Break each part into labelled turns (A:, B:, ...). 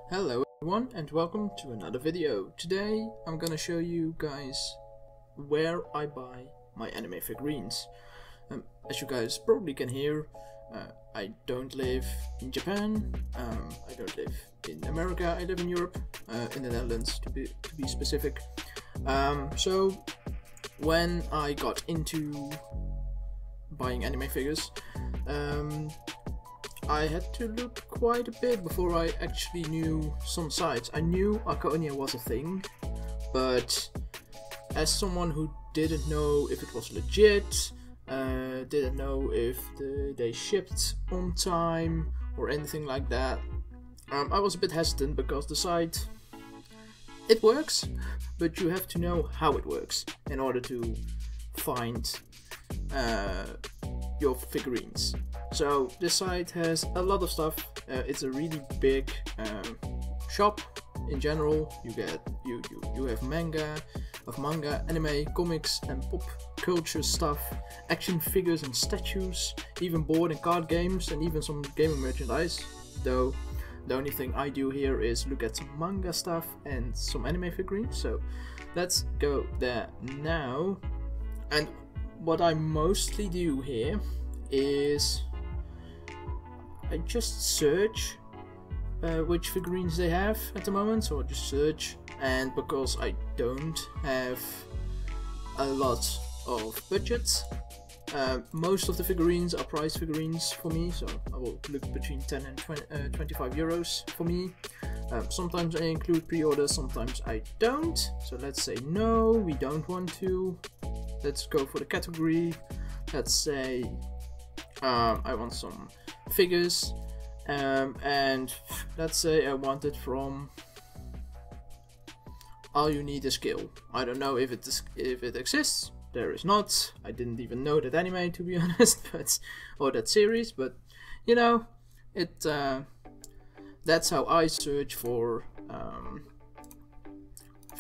A: Hello everyone and welcome to another video. Today I'm gonna show you guys where I buy my anime figurines. As you guys probably can hear, I don't live in Japan, I don't live in America, I live in Europe, in the Netherlands to be specific. So when I got into buying anime figures, I had to look quite a bit before I actually knew some sites. I knew Archonia was a thing, but as someone who didn't know if it was legit, didn't know if they shipped on time or anything like that, I was a bit hesitant because the site, it works, but you have to know how it works in order to find your figurines. So this site has a lot of stuff. It's a really big shop. In general, you have manga, anime, comics, and pop culture stuff, action figures and statues, even board and card games, and even some gaming merchandise. Though the only thing I do here is look at some manga stuff and some anime figurines. So let's go there now. And what I mostly do here is I just search which figurines they have at the moment, so I just search, and because I don't have a lot of budget, most of the figurines are prize figurines for me, so I will look between 10 and 25 euros for me. Sometimes I include pre-orders, sometimes I don't, so let's say no, we don't want to. Let's go for the category. Let's say I want some figures, and let's say I want it from All You Need Is Skill. I don't know if it exists. There is not. I didn't even know that anime, to be honest, or that series. But you know, that's how I search for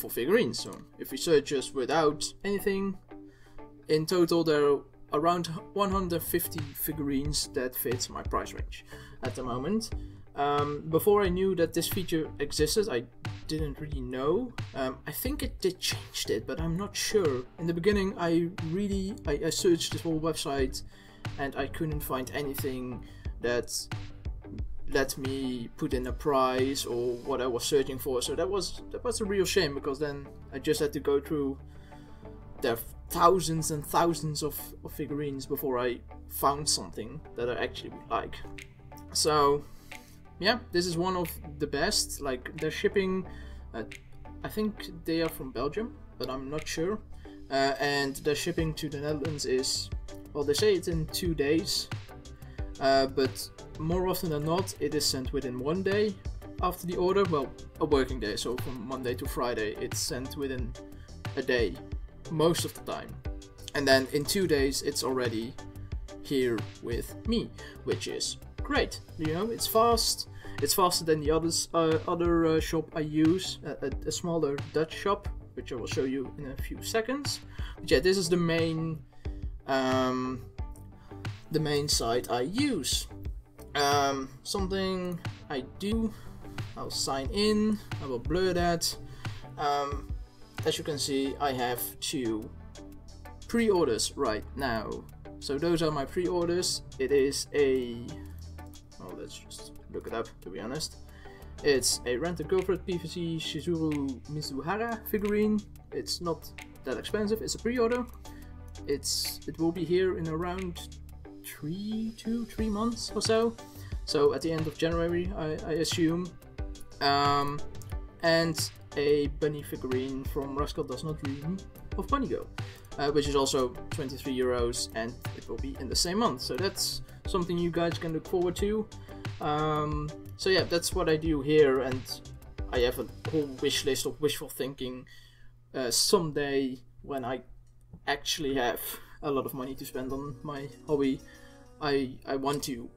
A: figurines. So if we search just without anything, in total there are around 150 figurines that fits my price range at the moment. Before I knew that this feature existed, I didn't really know. I think it did change it, but I'm not sure. In the beginning, I searched this whole website and I couldn't find anything that let me put in a price or what I was searching for. So that was a real shame, because then I just had to go through the thousands and thousands of figurines before I found something that I actually would like. So yeah, this is one of the best. Like, they're shipping, I think they are from Belgium, but I'm not sure, and their shipping to the Netherlands is, well, they say it's in 2 days, but more often than not it is sent within 1 day after the order. Well, a working day, so from Monday to Friday it's sent within a day most of the time, and then in 2 days it's already here with me, which is great. You know, it's fast. It's faster than the other shop I use, a smaller Dutch shop, which I will show you in a few seconds. But yeah, this is the main site I use. Something I do, I'll sign in. I will blur that. As you can see, I have 2 pre-orders right now. So those are my pre-orders. It is a, well, let's just look it up, to be honest. It's a Rent-A-Girlfriend PVC Shizuru Mizuhara figurine. It's not that expensive. It's a pre-order. It will be here in around 3 months or so. So at the end of January, I assume. And a bunny figurine from Rascal Does Not Dream of Bunny Girl, which is also 23 euros, and it will be in the same month. So that's something you guys can look forward to. So yeah, that's what I do here, and I have a whole wish list of wishful thinking. Someday, when I actually have a lot of money to spend on my hobby, I want to.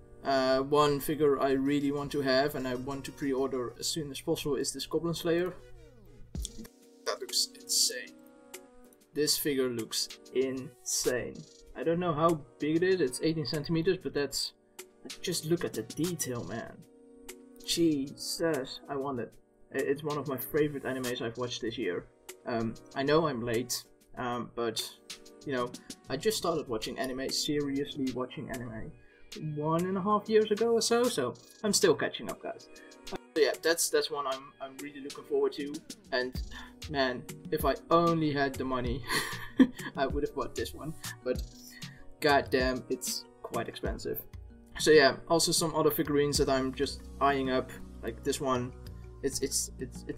A: One figure I really want to have, and I want to pre-order as soon as possible, is this Goblin Slayer. That looks insane. This figure looks insane. I don't know how big it is. It's 18 centimeters, but that's, just look at the detail, man. Jesus, I want it. It's one of my favorite animes I've watched this year. I know I'm late, but you know, I just started watching anime, seriously watching anime, 1.5 years ago or so. So I'm still catching up, guys. So yeah, that's one I'm really looking forward to. And man, if I only had the money, I would have bought this one. But goddamn, it's quite expensive. So yeah, also some other figurines that I'm just eyeing up, like this one. It's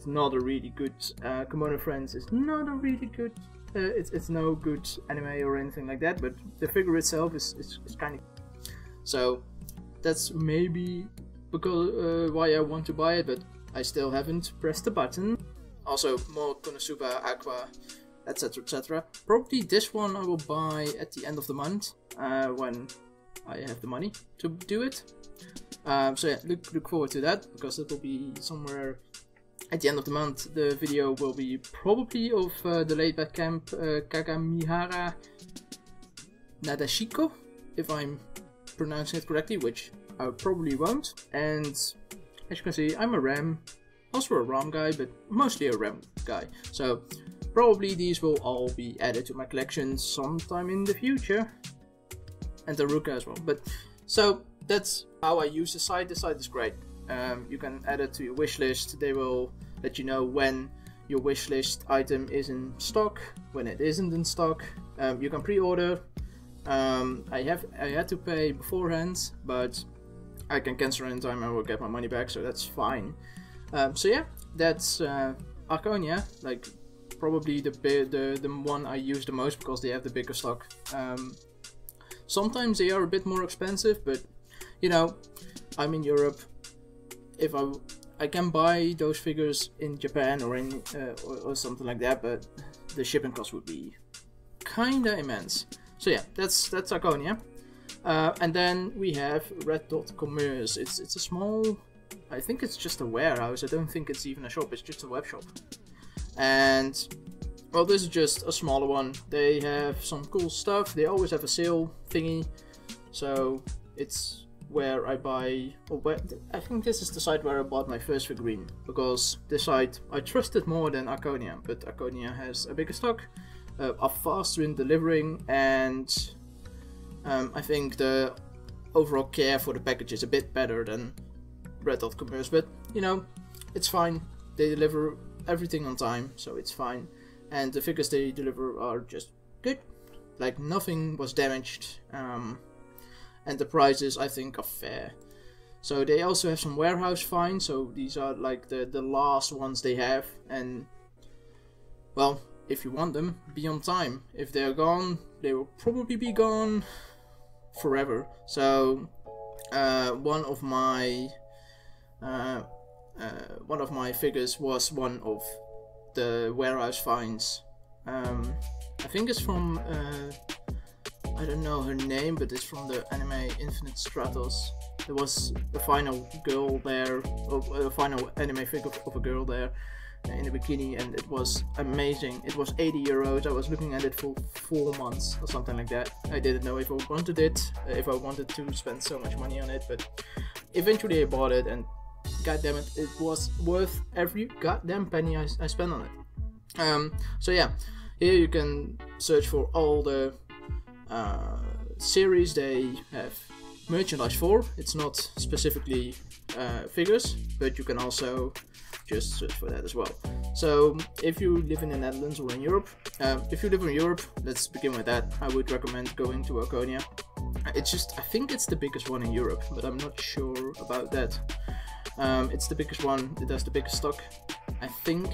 A: not a really good Kimono Friends. It's not a really good. It's no good anime or anything like that. But the figure itself is kind of. So that's maybe because why I want to buy it, but I still haven't pressed the button. Also more Konosuba, Aqua, etc, etc. Probably this one I will buy at the end of the month when I have the money to do it. So yeah, look forward to that, because it will be somewhere at the end of the month. The video will be probably of the laid back camp Kagamihara Nadashiko, if I'm pronouncing it correctly, which I probably won't. And as you can see, I'm a RAM, also a ROM guy, but mostly a RAM guy. So probably these will all be added to my collection sometime in the future. And the Ruka as well. But so that's how I use the site. The site is great. You can add it to your wish list. They will let you know when your wish list item is in stock, when it isn't in stock. You can pre-order. I had to pay beforehand, but I can cancel anytime. I will get my money back, so that's fine. So yeah, that's Archonia. Like probably the one I use the most, because they have the bigger stock. Sometimes they are a bit more expensive, but you know, I'm in Europe. If I can buy those figures in Japan or in or something like that, but the shipping cost would be kinda immense. So yeah, that's Archonia. And then we have Red Dot Commerce. It's a small, I think it's just a warehouse. I don't think it's even a shop. It's just a web shop. And well, this is just a smaller one. They have some cool stuff. They always have a sale thingy. So it's where I buy, or where, I think this is the site where I bought my first figurine, because this site I trusted more than Archonia, but Archonia has a bigger stock, are faster in delivering, and I think the overall care for the package is a bit better than Red Dot Commerce, but you know, it's fine. They deliver everything on time, so it's fine. And the figures they deliver are just good, like nothing was damaged, and the prices I think are fair. So they also have some warehouse fines, so these are like the last ones they have, and well, if you want them, be on time. If they're gone, they will probably be gone forever. So one of my figures was one of the warehouse finds. I think it's from I don't know her name, but it's from the anime Infinite Stratos. There was the final girl there, or the final anime figure of a girl there in a bikini, and it was amazing. It was 80 euros. I was looking at it for 4 months or something like that. I didn't know if I wanted it, if I wanted to spend so much money on it, but eventually I bought it, and god damn it, it was worth every goddamn penny I spent on it. So yeah, here you can search for all the series they have merchandise for. It's not specifically figures, but you can also just search for that as well. So if you live in the Netherlands or in Europe, if you live in Europe, let's begin with that. I would recommend going to Archonia. It's just, I think it's the biggest one in Europe, but I'm not sure about that. It's the biggest one, it has the biggest stock, I think,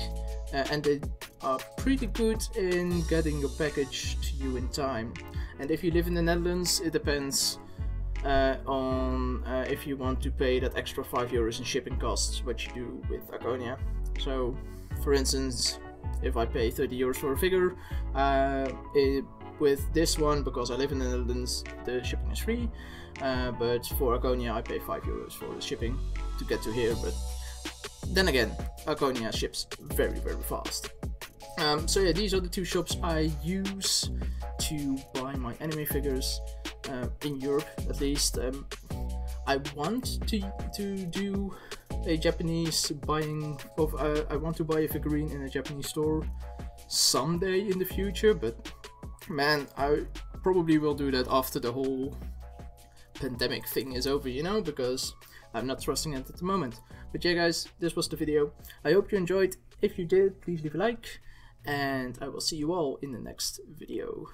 A: and they are pretty good in getting your package to you in time. And if you live in the Netherlands, it depends on if you want to pay that extra 5 euros in shipping costs, which you do with Archonia. So, for instance, if I pay 30 euros for a figure, with this one, because I live in the Netherlands, the shipping is free, but for Archonia I pay 5 euros for the shipping to get to here. But then again, Archonia ships very fast. So yeah, these are the two shops I use to buy my anime figures in Europe, at least. I want to do a Japanese buying of I want to buy a figurine in a Japanese store someday in the future, but man, I probably will do that after the whole pandemic thing is over, you know, because I'm not trusting it at the moment. But yeah guys, this was the video. I hope you enjoyed. If you did, please leave a like, and I will see you all in the next video.